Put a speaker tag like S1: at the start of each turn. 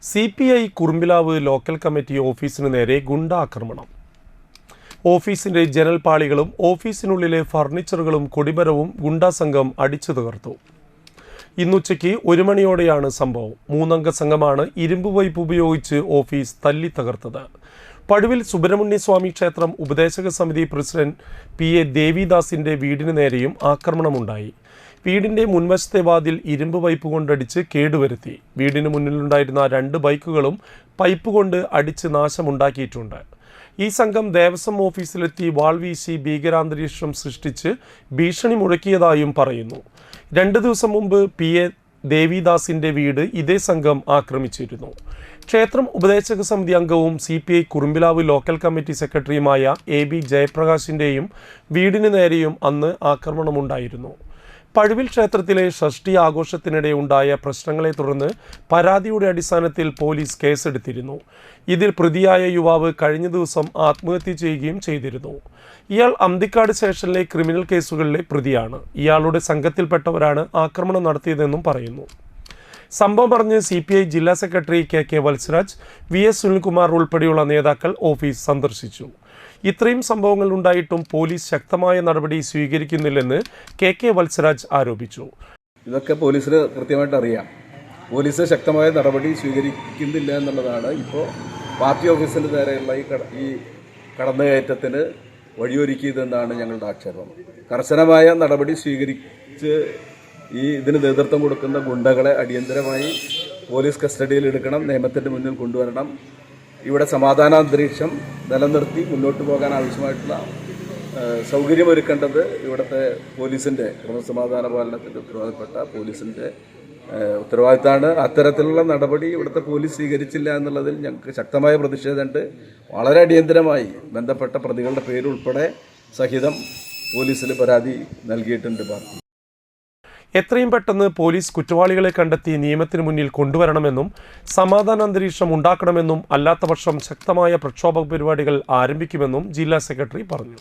S1: CPI Kurumbilavu local committee ഓഫീസിന് നേരെ ഗുണ്ടാക്രമണം. ഓഫീസിന്റെ ജനൽപാളികളും ഓഫീസിനുള്ളിലെ ഫർണിച്ചറുകളും കൊടിമരവും ഗുണ്ടാസംഘം അടിച്ചു തകർത്തു. ഇന്നുച്ചയ്ക്ക് 1 മണിയോടെയാണ് സംഭവം. 3 അംഗ സംഘമാണ് ഇരുമ്പ് പൈപ്പ് ഉപയോഗിച്ച് ഓഫീസ് തല്ലി തകർത്തത്. പടുവിൽ സുബ്രഹ്മണ്യസ്വാമി ക്ഷേത്രം ഉപദേശക സമിതി പ്രസിഡന്റ് PA ദേവിദാസിന്റെ വീടിന് നേരെയും ആക്രമണമുണ്ടായി. വീടിന്റെ മുൻവശത്തെ വാതിൽ ഇരുമ്പ് പൈപ്പ് കൊണ്ടടിച്ച് കേടുവരുത്തി. വീടിന് മുന്നിലുണ്ടായിരുന്ന 2 ബൈക്കുകളും പൈപ്പ് കൊണ്ട് അടിച്ച് നാശമുണ്ടാക്കിയിട്ടുണ്ട്. ഈ സംഘം ദേവസ്വം ഓഫീസിലെത്തി വാൾ വീശി ഭീകരാന്തരീക്ഷം സൃഷ്ടിച്ച് ഭീഷണി മുഴക്കിയതായും പറയുന്നു. 2 ദിവസം മുമ്പ് PA ദേവിദാസിന്റെ വീട് ഇതേ സംഘം ആക്രമിച്ചിരുന്നു. ക്ഷേത്രം ഉപദേശക സമിതി അംഗവും CPI കുറുമ്പിലാവ് ലോക്കൽ കമ്മിറ്റി സെക്രട്ടറിയുമായ AB ജയപ്രകാശിൻ്റെയും വീടിന് നേരെയും അന്ന് ആക്രമണമുണ്ടായിരുന്നു. പഴുവിൽ ക്ഷേത്രത്തിലെ ഷഷ്ഠി ആഘോഷത്തിനിടെ ഉണ്ടായ പ്രശ്നങ്ങളെ തുടർന്ന് പരാതിയുടെ അടിസ്ഥാനത്തിൽ പോലീസ് കേസെടുത്തിരുന്നു. ഇതിൽ പ്രതിയായ യുവാവ് കഴിഞ്ഞ ദിവസം ആത്മഹത്യ ചെയ്യുകയും ചെയ്തിരുന്നു. ഇയാൾ അന്തിക്കാട് സ്റ്റേഷനിലെ ക്രിമിനൽ കേസുകളിലെ പ്രതിയാണ്. ഇയാളുടെ സംഘത്തിൽപ്പെട്ടവരാണ് ആക്രമണം നടത്തിയതെന്നും പറയുന്നു. സംഭവം പറഞ്ഞ് CPI ജില്ലാ secretary KK Valsaraj, VS Sunilkumar ഉൾപ്പെടെയുള്ള നേതാക്കൾ ഓഫീസ് സന്ദർശിച്ചു. ഇത്രയും സംഭവങ്ങൾ ഉണ്ടായിട്ടും പോലീസ് ശക്തമായ നടപടി സ്വീകരിക്കുന്നില്ലെന്ന് KK വത്സരാജ് ആരോപിച്ചു.
S2: ഇതൊക്കെ പോലീസിന് കൃത്യമായിട്ട് അറിയാം. പോലീസ് ശക്തമായ നടപടി സ്വീകരിക്കുന്നില്ല എന്നുള്ളതാണ് ഇപ്പോൾ പാർട്ടി ഓഫീസിന് നേരെയുള്ള ഈ കടന്നുകയറ്റത്തിന് വഴിയൊരുക്കിയതെന്നാണ് ഞങ്ങളുടെ ആക്ഷേപം. കർശനമായ നടപടി സ്വീകരിച്ച് ഇതിന് നേതൃത്വം കൊടുക്കുന്ന ഗുണ്ടകളെ അടിയന്തരമായി പോലീസ് കസ്റ്റഡിയിൽ എടുക്കണം, നിയമത്തിൻ്റെ മുന്നിൽ കൊണ്ടുവരണം. ഇവിടെ സമാധാനാന്തരീക്ഷം നിലനിർത്തി മുന്നോട്ട് പോകാൻ ആവശ്യമായിട്ടുള്ള സൗകര്യമൊരുക്കേണ്ടത് ഇവിടുത്തെ പോലീസിൻ്റെ ക്രമസമാധാന പാലനത്തിൻ്റെ ഉത്തരവാദിത്തപ്പെട്ട പോലീസിൻ്റെ ഉത്തരവാദിത്തമാണ്. അത്തരത്തിലുള്ള നടപടി ഇവിടുത്തെ പോലീസ് സ്വീകരിച്ചില്ല എന്നുള്ളതിൽ ഞങ്ങൾക്ക് ശക്തമായ പ്രതിഷേധമുണ്ട്. വളരെ അടിയന്തരമായി ബന്ധപ്പെട്ട പ്രതികളുടെ പേരുൾപ്പെടെ സഹിതം പോലീസിൽ പരാതി നൽകിയിട്ടുണ്ട് പാർട്ടി.
S1: എത്രയും പെട്ടെന്ന് പോലീസ് കുറ്റവാളികളെ കണ്ടെത്തി നിയമത്തിന് മുന്നിൽ കൊണ്ടുവരണമെന്നും സമാധാന അന്തരീക്ഷം ഉണ്ടാക്കണമെന്നും അല്ലാത്തപക്ഷം ശക്തമായ പ്രക്ഷോഭ പരിപാടികൾ ആരംഭിക്കുമെന്നും ജില്ലാ സെക്രട്ടറി പറഞ്ഞു.